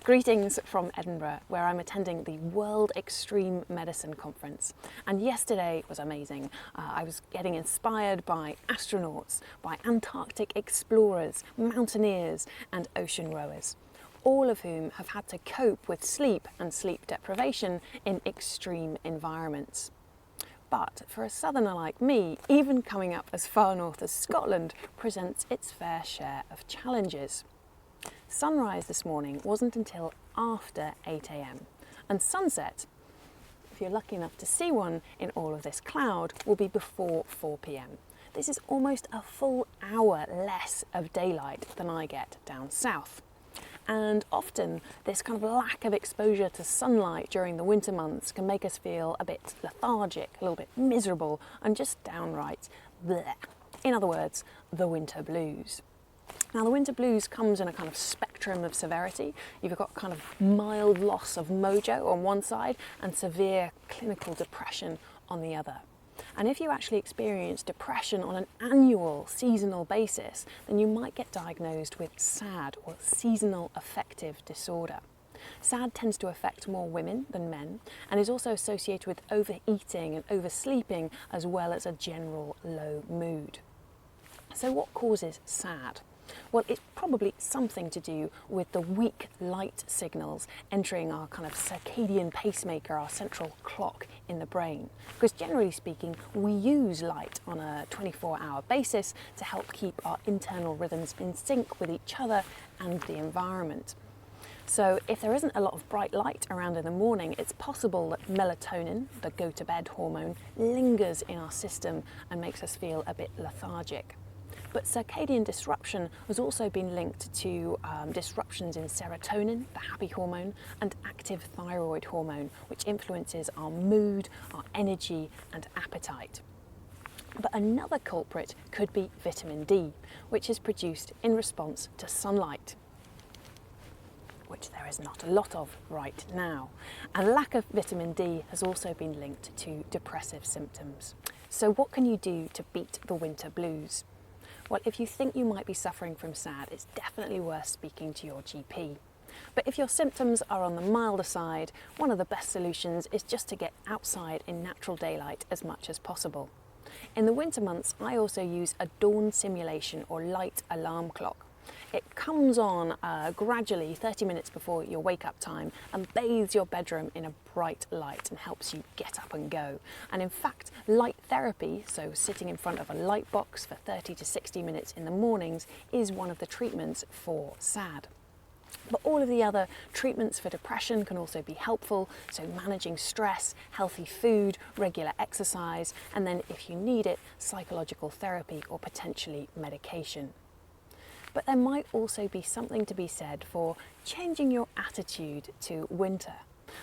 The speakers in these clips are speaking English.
Greetings from Edinburgh, where I'm attending the World Extreme Medicine Conference. And yesterday was amazing. I was getting inspired by astronauts, by Antarctic explorers, mountaineers, and ocean rowers, all of whom have had to cope with sleep and sleep deprivation in extreme environments. But for a southerner like me, even coming up as far north as Scotland presents its fair share of challenges. Sunrise this morning wasn't until after 8 a.m. and sunset, if you're lucky enough to see one in all of this cloud, will be before 4 p.m. This is almost a full hour less of daylight than I get down south. And often this kind of lack of exposure to sunlight during the winter months can make us feel a bit lethargic, a little bit miserable, and just downright bleh. In other words, the winter blues. Now, the winter blues comes in a kind of spectrum of severity. You've got kind of mild loss of mojo on one side and severe clinical depression on the other. And if you actually experience depression on an annual, seasonal basis, then you might get diagnosed with SAD, or Seasonal Affective Disorder. SAD tends to affect more women than men and is also associated with overeating and oversleeping, as well as a general low mood. So what causes SAD? Well, it's probably something to do with the weak light signals entering our kind of circadian pacemaker, our central clock in the brain. Because generally speaking, we use light on a 24-hour basis to help keep our internal rhythms in sync with each other and the environment. So if there isn't a lot of bright light around in the morning, it's possible that melatonin, the go-to-bed hormone, lingers in our system and makes us feel a bit lethargic. But circadian disruption has also been linked to disruptions in serotonin, the happy hormone, and active thyroid hormone, which influences our mood, our energy, and appetite. But another culprit could be vitamin D, which is produced in response to sunlight, which there is not a lot of right now. And lack of vitamin D has also been linked to depressive symptoms. So what can you do to beat the winter blues? Well, if you think you might be suffering from SAD, it's definitely worth speaking to your GP. But if your symptoms are on the milder side, one of the best solutions is just to get outside in natural daylight as much as possible. In the winter months, I also use a dawn simulation or light alarm clock. It comes on gradually 30 minutes before your wake-up time and bathes your bedroom in a bright light and helps you get up and go. And in fact, light therapy, so sitting in front of a light box for 30 to 60 minutes in the mornings, is one of the treatments for SAD. But all of the other treatments for depression can also be helpful, so managing stress, healthy food, regular exercise, and then if you need it, psychological therapy or potentially medication. But there might also be something to be said for changing your attitude to winter.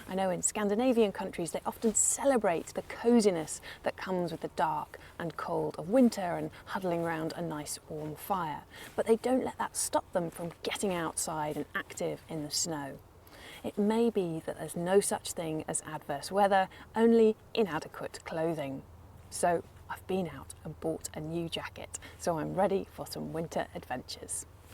I know in Scandinavian countries they often celebrate the coziness that comes with the dark and cold of winter and huddling around a nice warm fire, but they don't let that stop them from getting outside and active in the snow. It may be that there's no such thing as adverse weather, only inadequate clothing. So I've been out and bought a new jacket, so I'm ready for some winter adventures.